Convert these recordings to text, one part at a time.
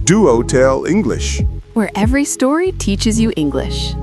DuoTale English. where every story teaches you English.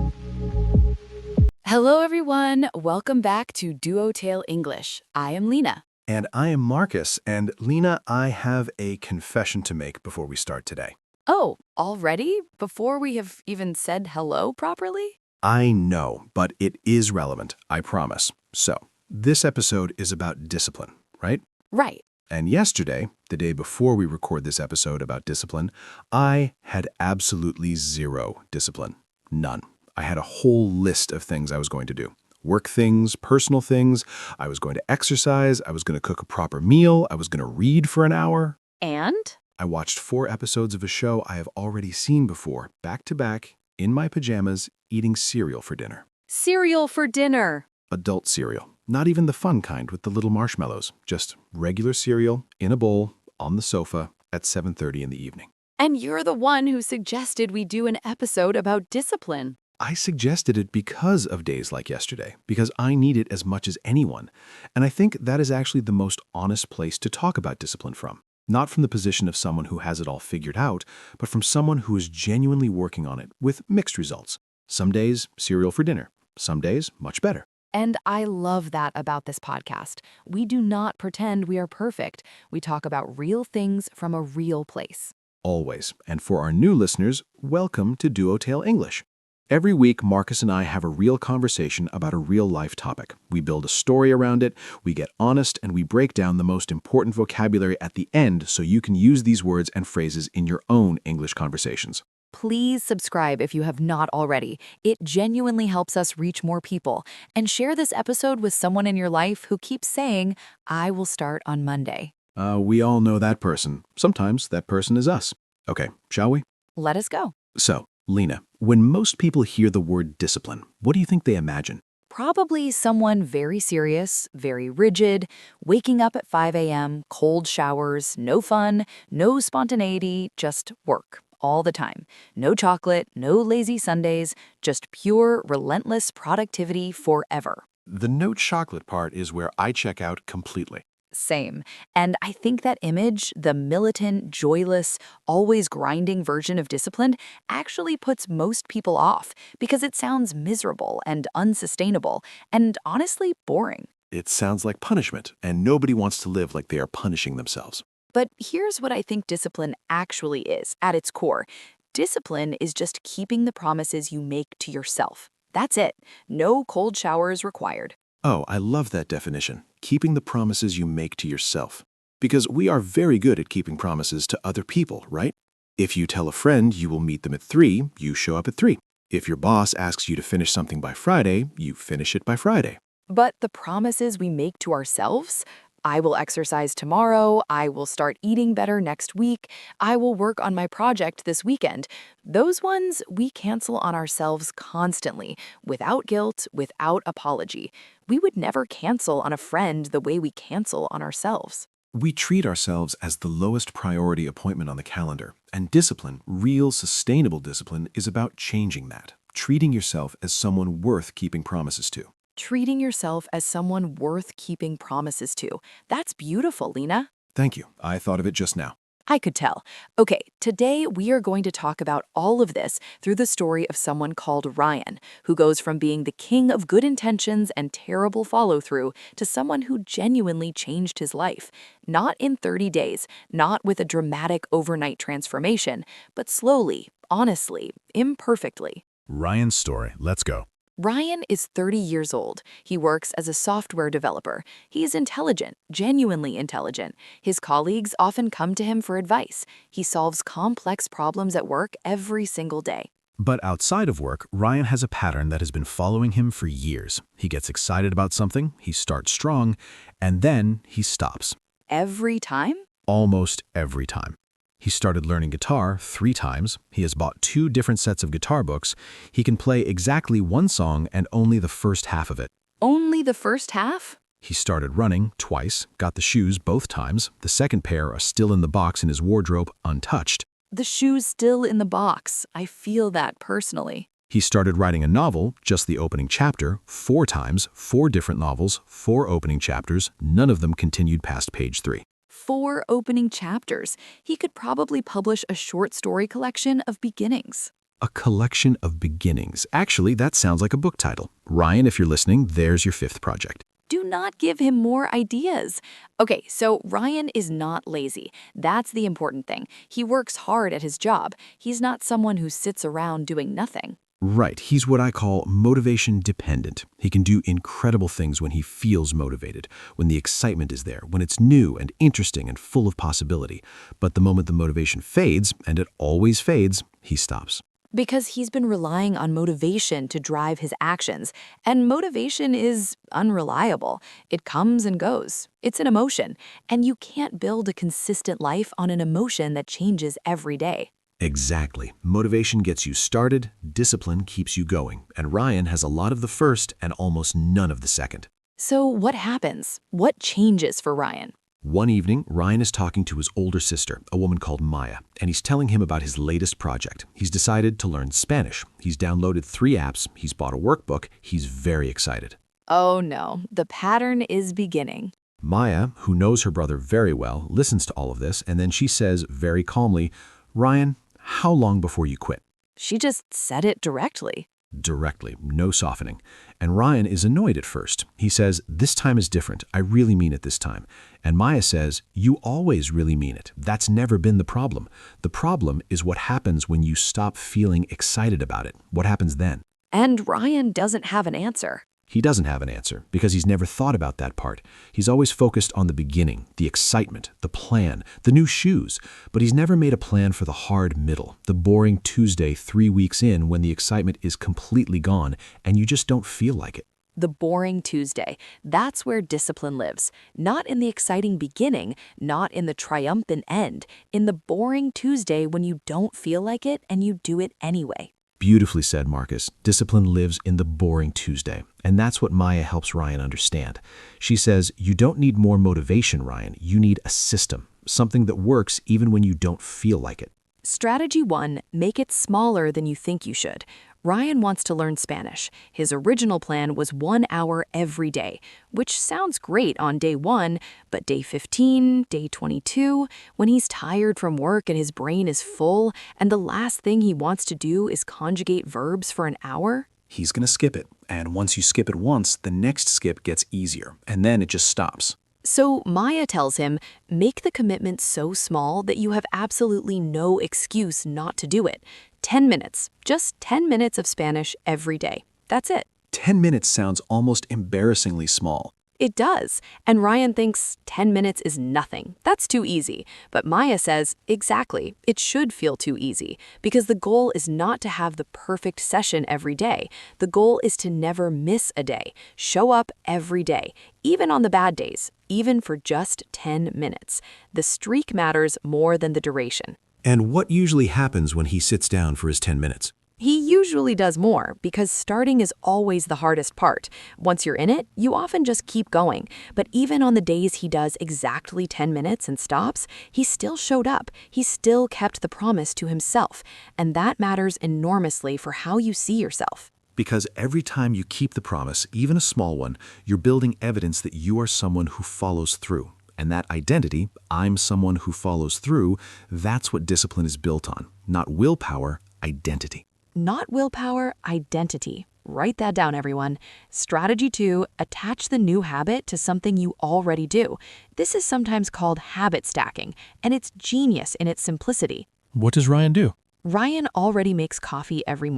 Hello, everyone. Welcome back to DuoTale English. I am Lena. And I am Marcus, and Lena, I have a confession to make before we start today. Oh, already? Before we have even said hello properly? I know, but it is relevant, I promise. So, this episode is about discipline, right? Right. And yesterday, the day before we record this episode about discipline, I had absolutely zero discipline. None. I had a whole list of things I was going to do. Work things, personal things. I was going to exercise. I was going to cook a proper meal. I was going to read for an hour. And? I watched 4 episodes of a show I have already seen before, back to back, in my pajamas, eating cereal for dinner. Cereal for dinner. Adult cereal. Not even the fun kind with the little marshmallows. Just regular cereal, in a bowl, on the sofa, at 7:30 in the evening. And you're the one who suggested we do an episode about discipline. I suggested it because of days like yesterday, because I need it as much as anyone. And I think that is actually the most honest place to talk about discipline from. Not from the position of someone who has it all figured out, but from someone who is genuinely working on it with mixed results. Some days, cereal for dinner. Some days, much better. And I love that about this podcast. We do not pretend we are perfect. We talk about real things from a real place. Always. And for our new listeners, welcome to DuoTale English. Every week, Marcus and I have a real conversation about a real-life topic. We build a story around it, we get honest, and we break down the most important vocabulary at the end so you can use these words and phrases in your own English conversations. Please subscribe if you have not already. It genuinely helps us reach more people. And share this episode with someone in your life who keeps saying, I will start on Monday. We all know that person. Sometimes that person is us. Okay, shall we? Let us go. So, Lena, when most people hear the word discipline, what do you think they imagine? Probably someone very serious, very rigid, waking up at 5 a.m., cold showers, no fun, no spontaneity, just work. All the time. No chocolate, no lazy Sundays, just pure, relentless productivity forever. The no chocolate part is where I check out completely. Same. And I think that image, the militant, joyless, always grinding version of discipline, actually puts most people off because it sounds miserable and unsustainable and honestly boring. It sounds like punishment, and nobody wants to live like they are punishing themselves. But here's what I think discipline actually is, at its core. Discipline is just keeping the promises you make to yourself. That's it. No cold showers required. Oh, I love that definition. Keeping the promises you make to yourself. Because we are very good at keeping promises to other people, right? If you tell a friend you will meet them at 3, you show up at 3. If your boss asks you to finish something by Friday, you finish it by Friday. But the promises we make to ourselves, I will exercise tomorrow, I will start eating better next week, I will work on my project this weekend. Those ones we cancel on ourselves constantly, without guilt, without apology. We would never cancel on a friend the way we cancel on ourselves. We treat ourselves as the lowest priority appointment on the calendar, and discipline, real sustainable discipline, is about changing that, treating yourself as someone worth keeping promises to. Treating yourself as someone worth keeping promises to. That's beautiful, Lena. Thank you. I thought of it just now. I could tell. Okay, today we are going to talk about all of this through the story of someone called Ryan, who goes from being the king of good intentions and terrible follow-through to someone who genuinely changed his life. Not in 30 days, not with a dramatic overnight transformation, but slowly, honestly, imperfectly. Ryan's story. Let's go. Ryan is 30 years old. He works as a software developer. He is intelligent, genuinely intelligent. His colleagues often come to him for advice. He solves complex problems at work every single day. But outside of work, Ryan has a pattern that has been following him for years. He gets excited about something, he starts strong, and then he stops. Every time? Almost every time. He started learning guitar 3 times. He has bought 2 different sets of guitar books. He can play exactly 1 song and only the first half of it. Only the first half? He started running twice, got the shoes both times. The second pair are still in the box in his wardrobe, untouched. The shoe's still in the box. I feel that personally. He started writing a novel, just the opening chapter, 4 times, 4 different novels, 4 opening chapters. None of them continued past page 3. 4 opening chapters. He could probably publish a short story collection of beginnings. A collection of beginnings. Actually, that sounds like a book title. Ryan, if you're listening, there's your 5th project. Do not give him more ideas. Okay, so Ryan is not lazy. That's the important thing. He works hard at his job. He's not someone who sits around doing nothing. Right, he's what I call motivation dependent. He can do incredible things when he feels motivated, when the excitement is there, when it's new and interesting and full of possibility. But the moment the motivation fades, and it always fades, he stops. Because he's been relying on motivation to drive his actions, and motivation is unreliable. It comes and goes. It's an emotion, and you can't build a consistent life on an emotion that changes every day. Exactly. Motivation gets you started, discipline keeps you going, and Ryan has a lot of the first and almost none of the second. So what happens? What changes for Ryan? One evening, Ryan is talking to his older sister, a woman called Maya, and he's telling him about his latest project. He's decided to learn Spanish. He's downloaded 3 apps, he's bought a workbook, he's very excited. Oh no, the pattern is beginning. Maya, who knows her brother very well, listens to all of this, and then she says very calmly, "Ryan, how long before you quit?" She just said it directly. Directly, no softening. And Ryan is annoyed at first. He says, "This time is different. I really mean it this time." And Maya says, "You always really mean it. That's never been the problem. The problem is what happens when you stop feeling excited about it. What happens then?" And Ryan doesn't have an answer. He doesn't have an answer because he's never thought about that part. He's always focused on the beginning, the excitement, the plan, the new shoes, but he's never made a plan for the hard middle, the boring Tuesday 3 weeks in when the excitement is completely gone and you just don't feel like it. The boring Tuesday. That's where discipline lives. Not in the exciting beginning, not in the triumphant end, in the boring Tuesday when you don't feel like it and you do it anyway. Beautifully said, Marcus. Discipline lives in the boring Tuesday. And that's what Maya helps Ryan understand. She says, you don't need more motivation, Ryan. You need a system, something that works even when you don't feel like it. Strategy 1, make it smaller than you think you should. Ryan wants to learn Spanish. His original plan was 1 hour every day, which sounds great on day 1, but day 15, day 22, when he's tired from work and his brain is full, and the last thing he wants to do is conjugate verbs for an hour? He's going to skip it, and once you skip it once, the next skip gets easier, and then it just stops. So Maya tells him, make the commitment so small that you have absolutely no excuse not to do it. 10 minutes, just 10 minutes of Spanish every day. That's it. 10 minutes sounds almost embarrassingly small. It does. And Ryan thinks 10 minutes is nothing. That's too easy. But Maya says, exactly, it should feel too easy. Because the goal is not to have the perfect session every day. The goal is to never miss a day. Show up every day, even on the bad days, even for just 10 minutes. The streak matters more than the duration. And what usually happens when he sits down for his 10 minutes? He usually does more because starting is always the hardest part. Once you're in it, you often just keep going. But even on the days he does exactly 10 minutes and stops, he still showed up. He still kept the promise to himself. And that matters enormously for how you see yourself. Because every time you keep the promise, even a small one, you're building evidence that you are someone who follows through. And that identity, I'm someone who follows through, that's what discipline is built on. Not willpower, identity. Not willpower, identity. Write that down, everyone. Strategy 2, attach the new habit to something you already do. This is sometimes called habit stacking, and it's genius in its simplicity. What does Ryan do? Ryan already makes coffee every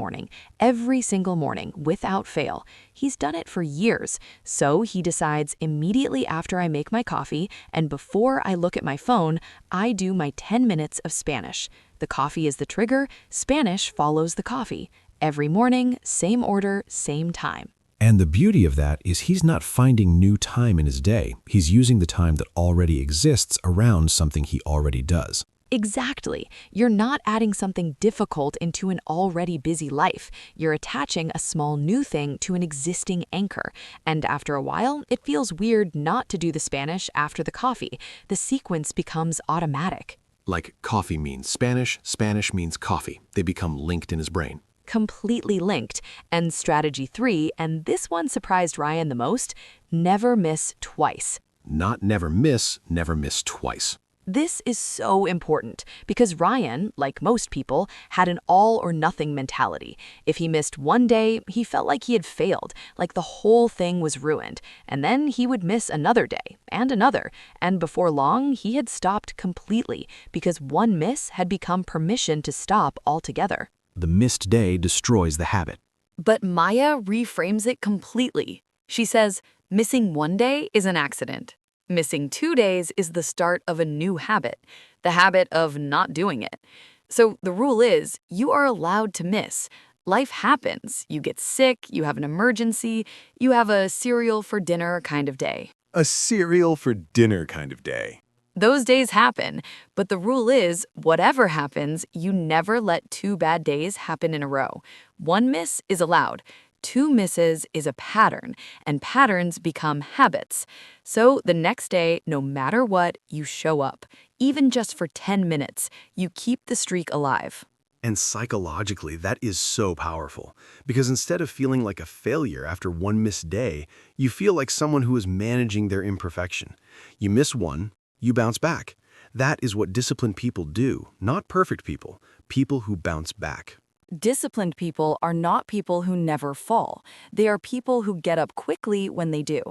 single morning, without fail. He's done it for years. So he decides immediately after I make my coffee and before I look at my phone, I do my 10 minutes of Spanish. The coffee is the trigger, Spanish follows the coffee. Every morning, same order, same time. And the beauty of that is he's not finding new time in his day. He's using the time that already exists around something he already does. Exactly. You're not adding something difficult into an already busy life. You're attaching a small new thing to an existing anchor. And after a while, it feels weird not to do the Spanish after the coffee. The sequence becomes automatic. Like coffee means Spanish, Spanish means coffee. They become linked in his brain. Completely linked. And strategy 3, and this one surprised Ryan the most, never miss twice. Not never miss twice. This is so important because Ryan, like most people, had an all-or-nothing mentality. If he missed one day, he felt like he had failed, like the whole thing was ruined. And then he would miss another day, and before long, he had stopped completely because one miss had become permission to stop altogether. The missed day destroys the habit. But Maya reframes it completely. She says, missing one day is an accident. Missing 2 days is the start of a new habit, the habit of not doing it. So the rule is, you are allowed to miss. Life happens. You get sick, you have an emergency, you have a cereal for dinner kind of day. A cereal for dinner kind of day. Those days happen, but the rule is, whatever happens, you never let 2 bad days happen in a row. One miss is allowed. 2 misses is a pattern, and patterns become habits. So the next day, no matter what, you show up. Even just for 10 minutes, you keep the streak alive. And psychologically, that is so powerful. Because instead of feeling like a failure after one missed day, you feel like someone who is managing their imperfection. You miss one, you bounce back. That is what disciplined people do, not perfect people, people who bounce back. Disciplined people are not people who never fall. They are people who get up quickly when they do.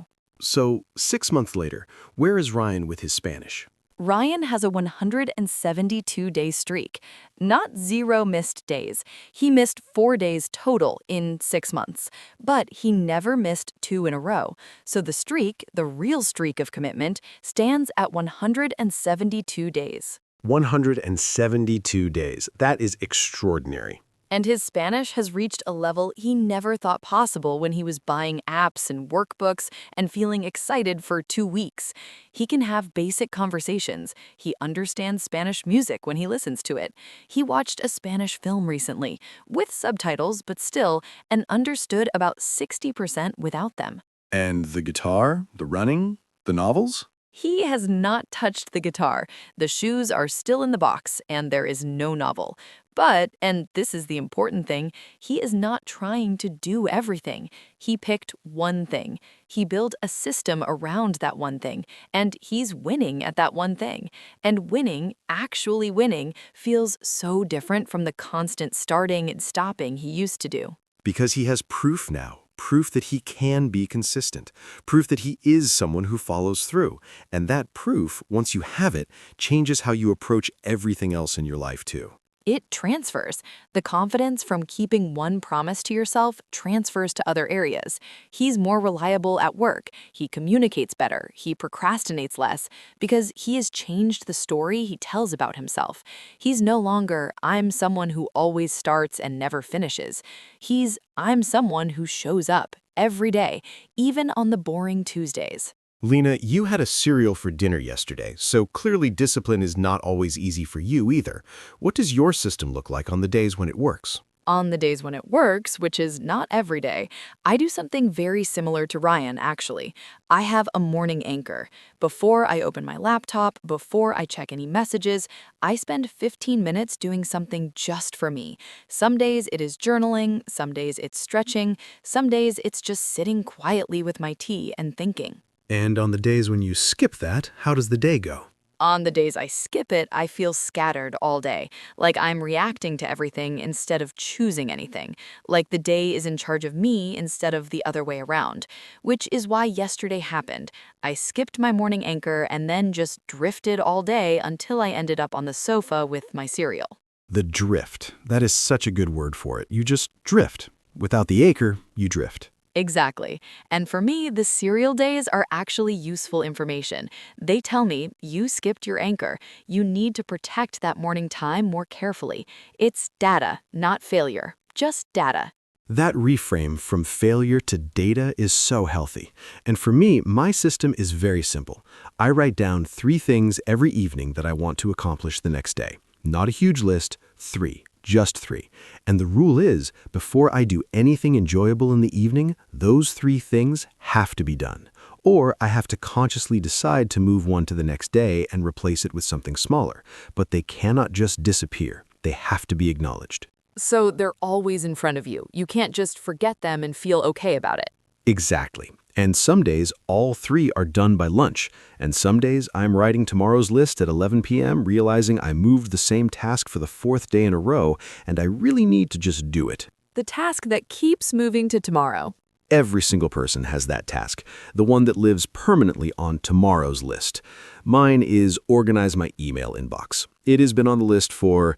So, 6 months later, where is Ryan with his Spanish? Ryan has a 172-day streak, not 0 missed days. He missed 4 days total in 6 months, but he never missed 2 in a row. So the streak, the real streak of commitment, stands at 172 days. 172 days. That is extraordinary. And his Spanish has reached a level he never thought possible when he was buying apps and workbooks and feeling excited for 2 weeks. He can have basic conversations. He understands Spanish music when he listens to it. He watched a Spanish film recently, with subtitles, but still, and understood about 60% without them. And the guitar, the running, the novels? He has not touched the guitar. The shoes are still in the box, and there is no novel. But, and this is the important thing, he is not trying to do everything. He picked one thing. He built a system around that one thing, and he's winning at that one thing. And winning, actually winning, feels so different from the constant starting and stopping he used to do. Because he has proof now. Proof that he can be consistent. Proof that he is someone who follows through. And that proof, once you have it, changes how you approach everything else in your life too. It transfers. The confidence from keeping one promise to yourself transfers to other areas. He's more reliable at work. He communicates better. He procrastinates less because he has changed the story he tells about himself. He's no longer, I'm someone who always starts and never finishes. He's, I'm someone who shows up every day, even on the boring Tuesdays. Lena, you had a cereal for dinner yesterday, so clearly discipline is not always easy for you either. What does your system look like on the days when it works? On the days when it works, which is not every day, I do something very similar to Ryan, actually. I have a morning anchor. Before I open my laptop, before I check any messages, I spend 15 minutes doing something just for me. Some days it is journaling, some days it's stretching, some days it's just sitting quietly with my tea and thinking. And on the days when you skip that, how does the day go? On the days I skip it, I feel scattered all day, like I'm reacting to everything instead of choosing anything, like the day is in charge of me instead of the other way around, which is why yesterday happened. I skipped my morning anchor and then just drifted all day until I ended up on the sofa with my cereal. The drift. That is such a good word for it. You just drift. Without the anchor, you drift. Exactly. And for me, the cereal days are actually useful information. They tell me, you skipped your anchor. You need to protect that morning time more carefully. It's data, not failure. Just data. That reframe from failure to data is so healthy. And for me, my system is very simple. I write down 3 things every evening that I want to accomplish the next day. Not a huge list, 3. Just 3. And the rule is, before I do anything enjoyable in the evening, those 3 things have to be done. Or I have to consciously decide to move one to the next day and replace it with something smaller. But they cannot just disappear. They have to be acknowledged. So they're always in front of you. You can't just forget them and feel okay about it. Exactly. And some days, all three are done by lunch. And some days, I'm writing tomorrow's list at 11 p.m., realizing I moved the same task for the fourth day in a row, and I really need to just do it. The task that keeps moving to tomorrow. Every single person has that task, the one that lives permanently on tomorrow's list. Mine is organize my email inbox. It has been on the list for,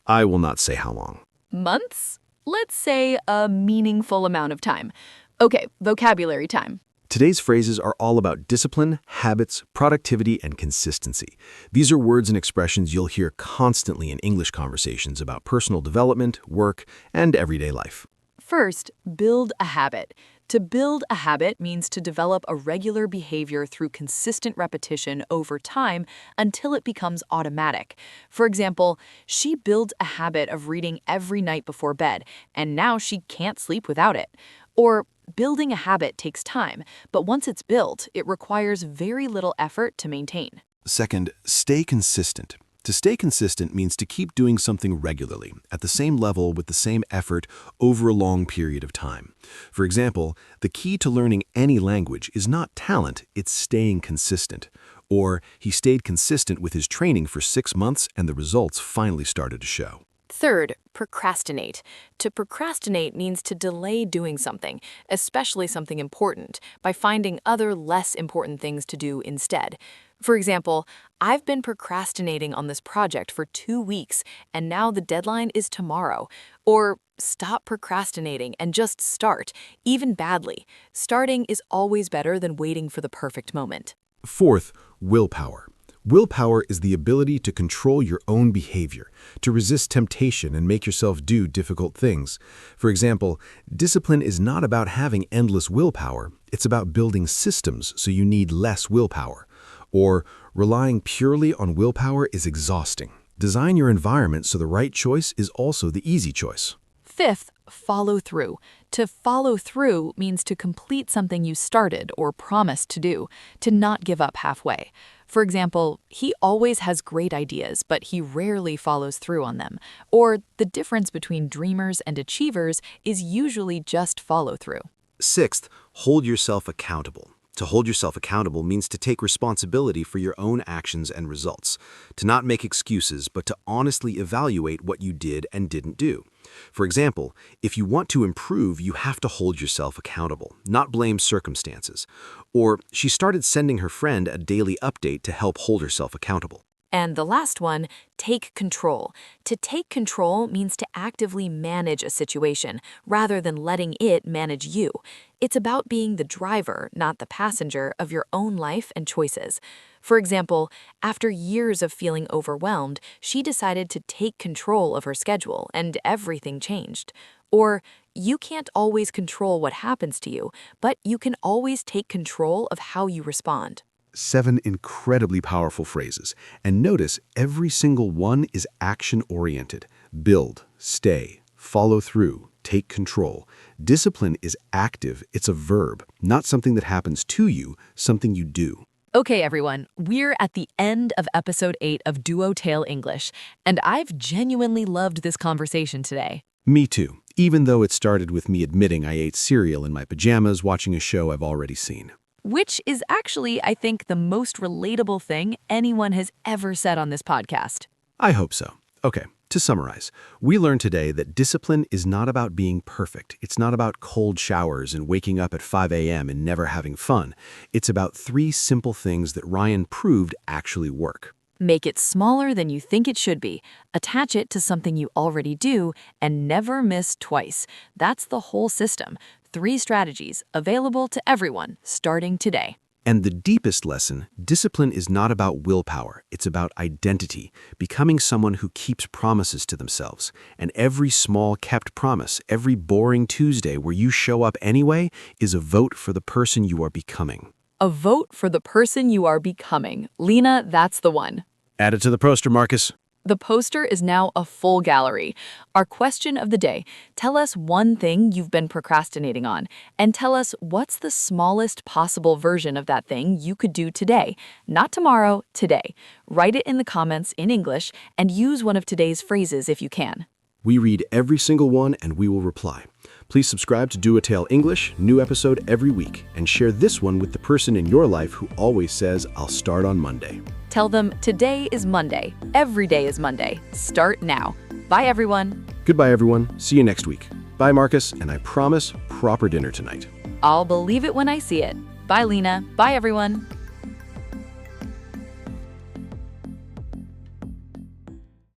I will not say how long. Months? Let's say a meaningful amount of time. Okay, vocabulary time. Today's phrases are all about discipline, habits, productivity, and consistency. These are words and expressions you'll hear constantly in English conversations about personal development, work, and everyday life. First, build a habit. To build a habit means to develop a regular behavior through consistent repetition over time until it becomes automatic. For example, she builds a habit of reading every night before bed, and now she can't sleep without it. Or, building a habit takes time, but once it's built, it requires very little effort to maintain. Second, stay consistent. To stay consistent means to keep doing something regularly, at the same level with the same effort over a long period of time. For example, the key to learning any language is not talent, it's staying consistent. Or, he stayed consistent with his training for 6 months and the results finally started to show. Third, procrastinate. To procrastinate means to delay doing something, especially something important, by finding other less important things to do instead. For example, I've been procrastinating on this project for 2 weeks, and now the deadline is tomorrow. Or, stop procrastinating and just start, even badly. Starting is always better than waiting for the perfect moment. Fourth, willpower. Willpower is the ability to control your own behavior, to resist temptation and make yourself do difficult things. For example, discipline is not about having endless willpower, it's about building systems so you need less willpower. Or, relying purely on willpower is exhausting. Design your environment so the right choice is also the easy choice. Fifth, follow through. To follow through means to complete something you started or promised to do, to not give up halfway. For example, he always has great ideas, but he rarely follows through on them. Or, the difference between dreamers and achievers is usually just follow through. Sixth, hold yourself accountable. To hold yourself accountable means to take responsibility for your own actions and results, to not make excuses, but to honestly evaluate what you did and didn't do. For example, if you want to improve, you have to hold yourself accountable, not blame circumstances. Or, she started sending her friend a daily update to help hold herself accountable. And the last one, take control. To take control means to actively manage a situation rather than letting it manage you. It's about being the driver, not the passenger, of your own life and choices. For example, after years of feeling overwhelmed, she decided to take control of her schedule and everything changed. Or, you can't always control what happens to you, but you can always take control of how you respond. 7 incredibly powerful phrases, and notice every single one is action-oriented. Build, stay, follow through, take control. Discipline is active, it's a verb, not something that happens to you, something you do. Okay, everyone, we're at the end of episode 8 of DuoTale English, and I've genuinely loved this conversation today. Me too, even though it started with me admitting I ate cereal in my pajamas watching a show I've already seen. Which is actually, I think, the most relatable thing anyone has ever said on this podcast. I hope so. Okay, to summarize, we learned today that discipline is not about being perfect. It's not about cold showers and waking up at 5 a.m. and never having fun. It's about 3 simple things that Ryan proved actually work. Make it smaller than you think it should be, attach it to something you already do, and never miss twice. That's the whole system. 3 strategies available to everyone starting today. And the deepest lesson, discipline is not about willpower. It's about identity, becoming someone who keeps promises to themselves. And every small kept promise, every boring Tuesday where you show up anyway, is a vote for the person you are becoming. A vote for the person you are becoming. Lena, that's the one. Add it to the poster, Marcus. The poster is now a full gallery. Our question of the day, tell us one thing you've been procrastinating on, and tell us what's the smallest possible version of that thing you could do today. Not tomorrow, today. Write it in the comments in English and use one of today's phrases if you can. We read every single one and we will reply. Please subscribe to DuoTale English, new episode every week, and share this one with the person in your life who always says, "I'll start on Monday." Tell them today is Monday. Every day is Monday. Start now. Bye, everyone. Goodbye, everyone. See you next week. Bye, Marcus, and I promise proper dinner tonight. I'll believe it when I see it. Bye, Lena. Bye, everyone.